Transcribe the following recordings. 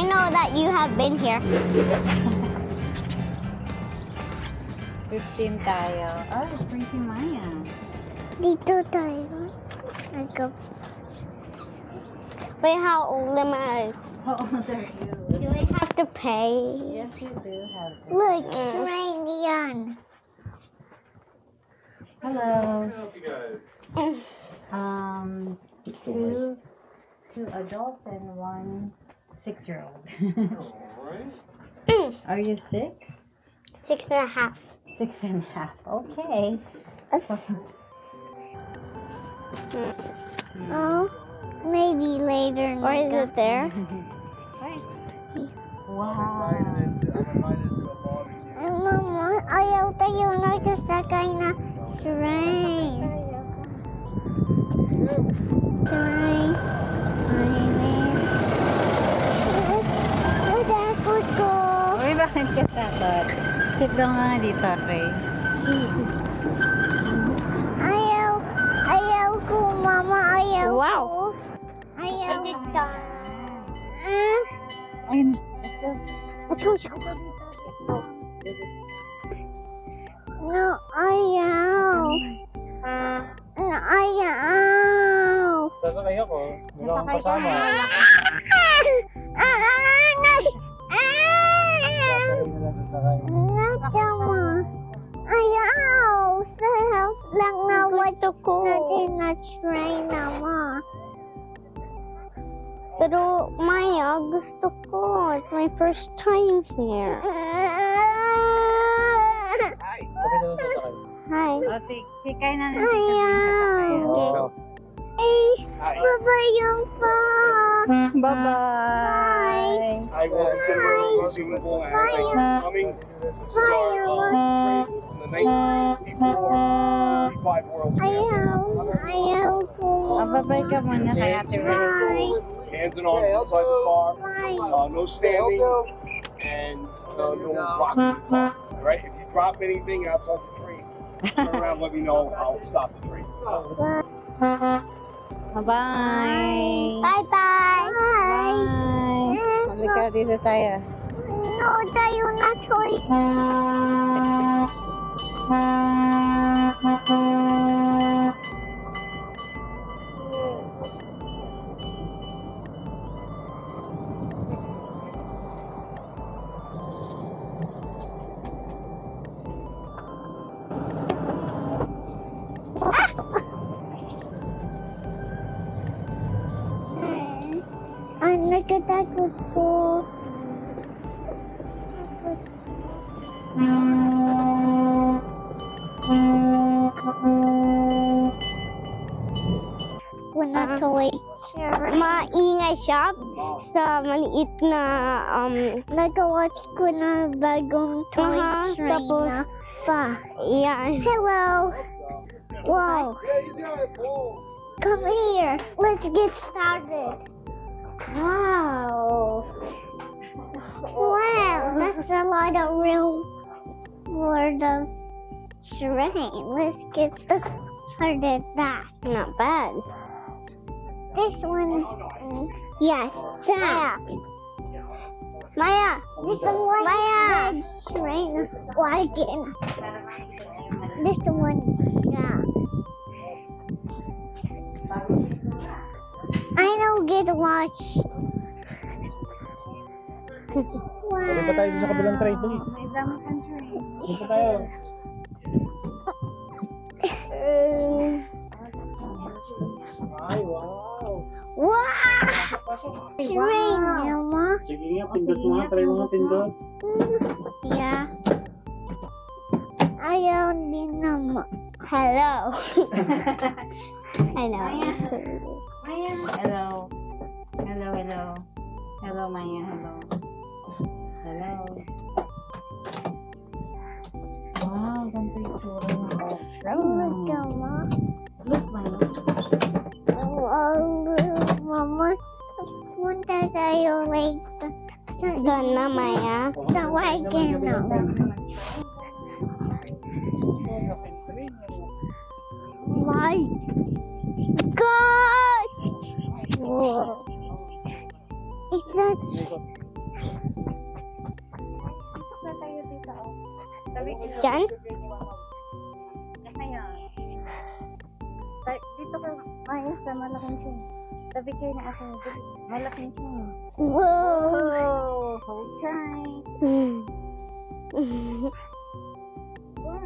I know that you have been here. 15 tayo. Oh, it's pretty Maya. Dito tayo. Wait, how old am I? How old are you? Do I have to pay? Yes, you do have to. Look, train yan. Hello. Help you guys. Two adults and one 6-year-old. Alright. Are you 6? 6.5. 6.5. Okay. Oh, maybe later. Or is it there? Wow. Mama, ayaw tayo nakasakay na train. Train. Natakot ko. Uy, bakit ka takot? Dito nga dito, Ray. Ayaw ko, Mama. Ayaw Wow. ko. Ayaw ko. Ayun. Let's go. No, ayaw. No, ayaw. Sasakay ako. Wala akong kasama. Natama. Ayaw. Sa house lang na watch natin na train naman. Pero Maya, gusto ko. It's my first time here. Kami na lang sasakay. Hi. O, tikay na natin. Ayaw. Hi. Bye-bye yung pa. Bye-bye. I will coming. This is our train from the 1964 65 World Championship. Ayaw ko. Bye-bye ka muna kay Ate Ray. Bye. Hands and arms inside the car. Bye. No standing and no rocking. Right? If you drop anything outside the train, turn around, let me know. I'll stop the train. Bye-bye. Bye-bye. Bye. Bye. Halika dito tayo. No, tayo na, Troy. Ang nagkatakot ko. Wala toy. Maingay siya sa maliit na nag-watch ko na bagong toy train na pa. Yan. Hello. Wow. Come here. Let's get started. Wow. Wow, that's a lot of room for the train. Let's get started that. Not bad. This one, yes, that. Maya, this one, Maya, train wagon. This one's shop. I don't get to watch. Wow. Pwede pa tayo sa kabilang train doon. May dami kang train. Dito pa tayo. Ay, wow. Wow! Train, Mama. Sige nga, pindot mo nga. Try mo nga pindot. Yeah. Ayaw din naman. Hello. I know. Maya. Hello. Hello, hello. Hello, Maya. Hello. Hello. Wow, ganito yung tsura ng Look, Mama. Look, Maya. Mama, punta tayo like doon na, Maya. Sa wagon na. My God! Whoa. It's not Dito ka tayo dito, oh. Tabi dito. Diyan? Kaya. Dito ka, Maya, sa malaking siya. Tabi kayo na ako. Malaking siya. Whoa! Hold tight. Wow.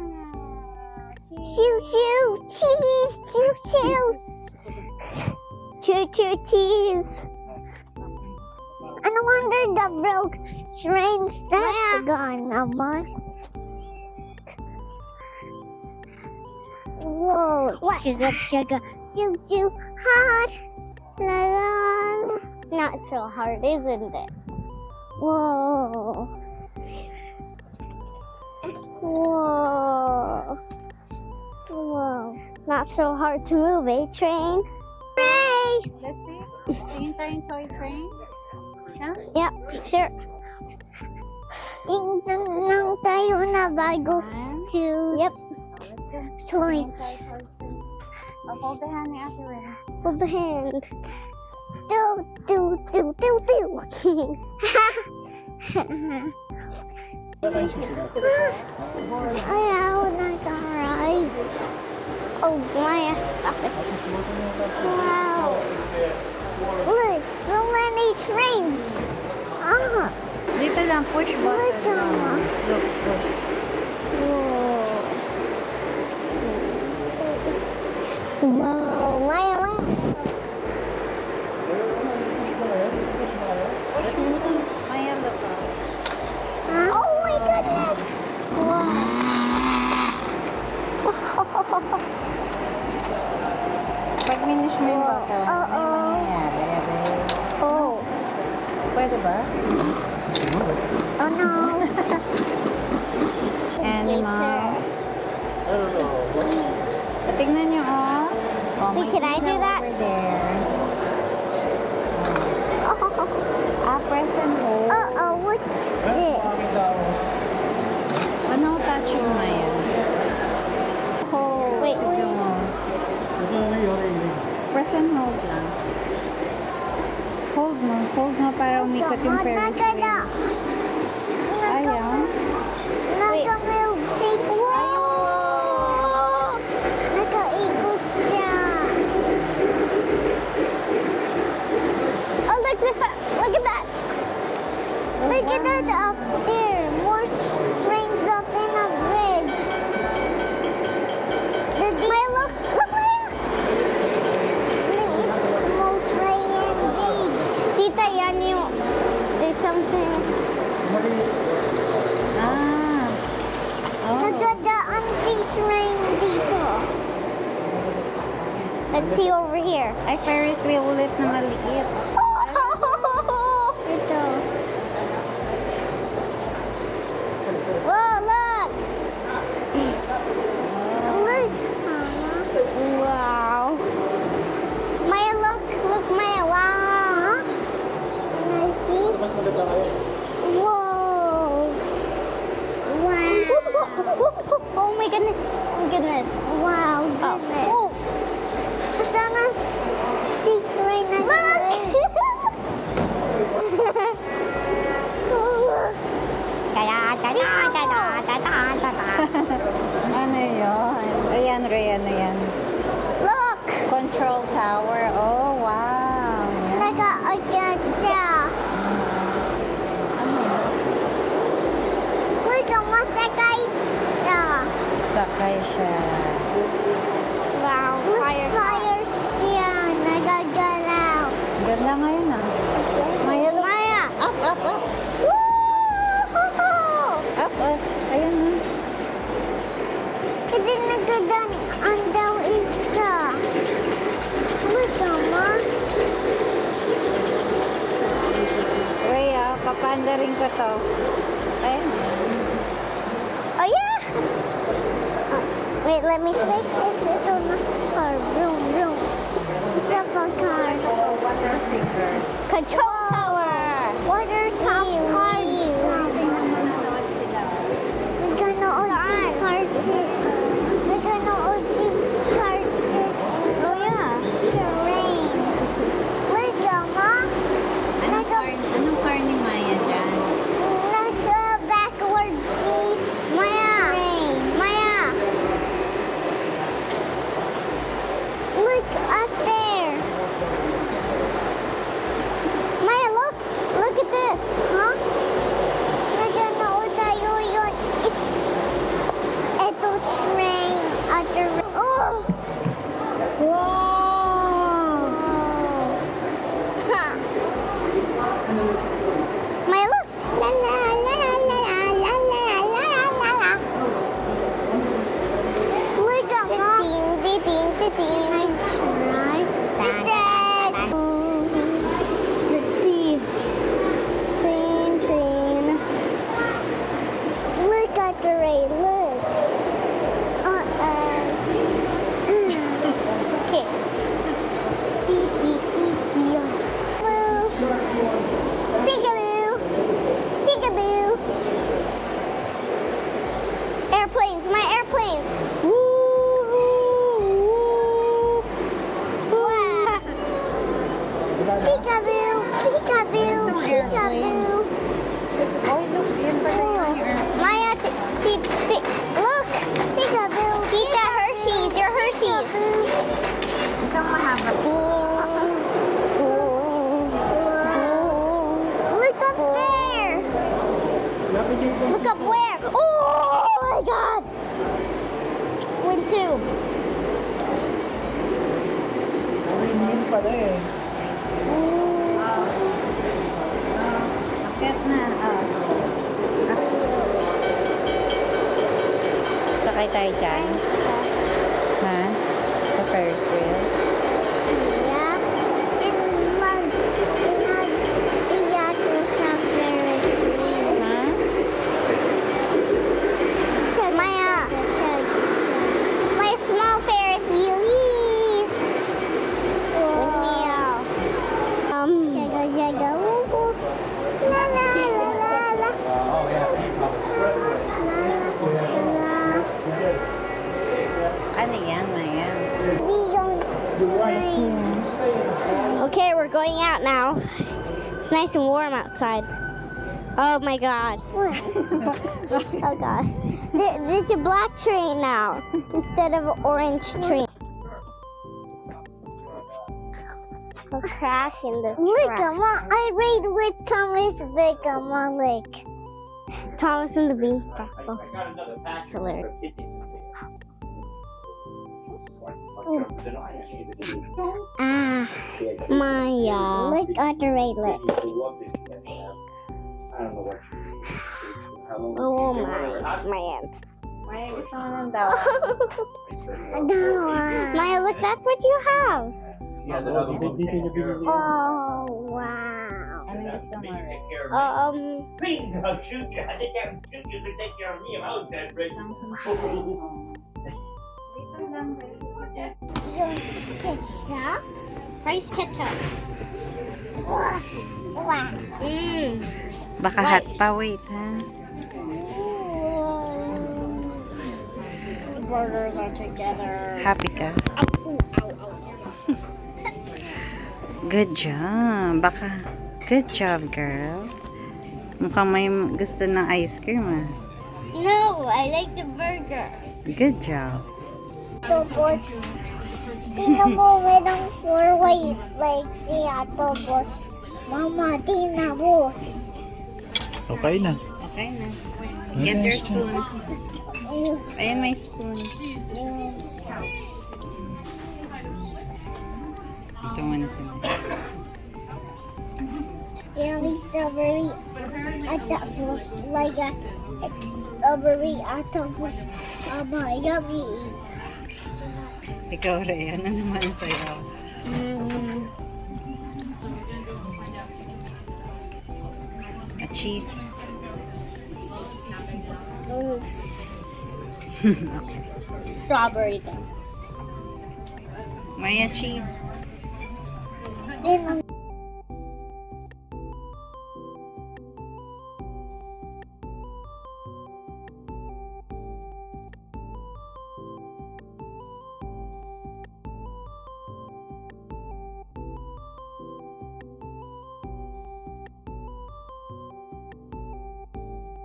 Choo choo! Cheese! Choo choo! Choo choo cheese! I no wonder the broke train's that's gone, Mama. Whoa! Sugar, sugar, choo choo, hot! La la! It's not so hard, isn't it? Whoa! Whoa! Whoa! Not so hard to move, eh, train? Hooray! Let's see. Tingin tayong toy train. Huh? Yep, sure. Tingnan lang tayo na bago to Let's go. toys. I'll hold the hand ni Ate Ren. Hold the hand. Do, do, do, do, do. Ayaw na ride. Oh, Maya, stop it. Wow. Look, so many trains. Ah. Dito lang, push button Look, lang. Mama. Look, push. Wow, Maya, Maya. Maya, look up. Huh? Oh my goodness! Wow. Pag finish mo yung button, may Oo. mangyayari. Abe. Oh. Pwede ba? Oh no. Animal. I don't know. Tignan nyo, oh. Oh, Wait, may can I do ilaw that? over there. Ah, press and hold. Uh-oh, what's this? Ano touch mo Maya? Hold. Wait, Ito wait. mo. Press and hold lang. Hold mo para umikot yung Ferris wheel. Ayaw. Naka-move six. Wow! Naka-ikot siya. Oh, look at that. Look at that up there. More trains up in a bridge. Maya, look Maya. It's small train and big. Tita, yan yung, there's something. Ah. Oh. Nagdadaan si train dito. Let's see over here. Ay, Ferris wheel ulit na maliit. Ito. Whoa, look! Look, Mama. Wow. Maya, look, Maya. Wow. Can I see? Whoa. Wow. Oh my goodness. Wow, goodness. Oh. Sana si Ray na Ano yun? Ayan, Ray, ano yan? Look! Control tower. Oh, wow. Yan. Naka-agad siya. Ano? Look, masakay siya. Sakay siya. Wow, fire siya. Nagagalaw. Ganda ngayon ah. Maya, look. Maya! Up, up, up. Woo! Up, up. Ayun na. Kasi nagadaan daw isa. Look, Mama. Ray, papanda rin ko to. Ayun. Oh, yeah! Wait, let me fix this. Ito na car. Vroom, vroom. Isa pa car. Water figure. Control tower. Water top car. Nanonood sila. Naganood si Carson. Naganood si Carson. Oh, yeah. Terrain. Look, Mama. Anong car ni Maya dyan? Peekaboo. Oh, look, yan pala yung Maya, look! Peekaboo! Tita Hershey's, your Hershey's. Isang mahaba. Look up there! Look up where? Oh my god! Wind tube. Yun pala eh. Akit na. Sakay tayo dyan. Ha? Sa Ferris wheel. Yeah. Iyak sa Ferris wheel. Ha? Maya. My small Ferris wheel. Whee! Meow. Jaga, woo. La la la la. Oh yeah. Ano yan, Maya? Okay, we're going out now. It's nice and warm outside. Oh my god. Oh gosh. There's a black train now instead of an orange train. A crash in the track. Look, I read with Thomas Lake. Thomas and the Beanstalk. Oh, hilarious. Maya. Look at the radlet. Oh my, man. Maya, gusto mo ng daw. Maya, look, that's what you have. Oh, Oh, wow. Ano gusto mo? I'll shoot you. I think I can shoot you to take care of me if I was dead, Rick. Dito lang. Ketchup? Rice ketchup. Wow. Baka hot pa, wait, ha? Burgers are together. Happy ka? Ow, ow, ow. Good job. Baka, good job, girl. Mukhang may gusto ng ice cream, ah. No, I like the burger. Good job. Tapos, tingnan mo, merong 4-way like siya. Tapos, Mama, tingnan mo. Okay na. Okay na. Get your spoons. Ayan, may spoon. Ito mo na sila. Yummy strawberry. At tapos, like a strawberry. At tapos, yummy. Ikaw, Rhea, ano naman sa'yo? A cheese. Okay. Strawberry then. Maya, cheese. Then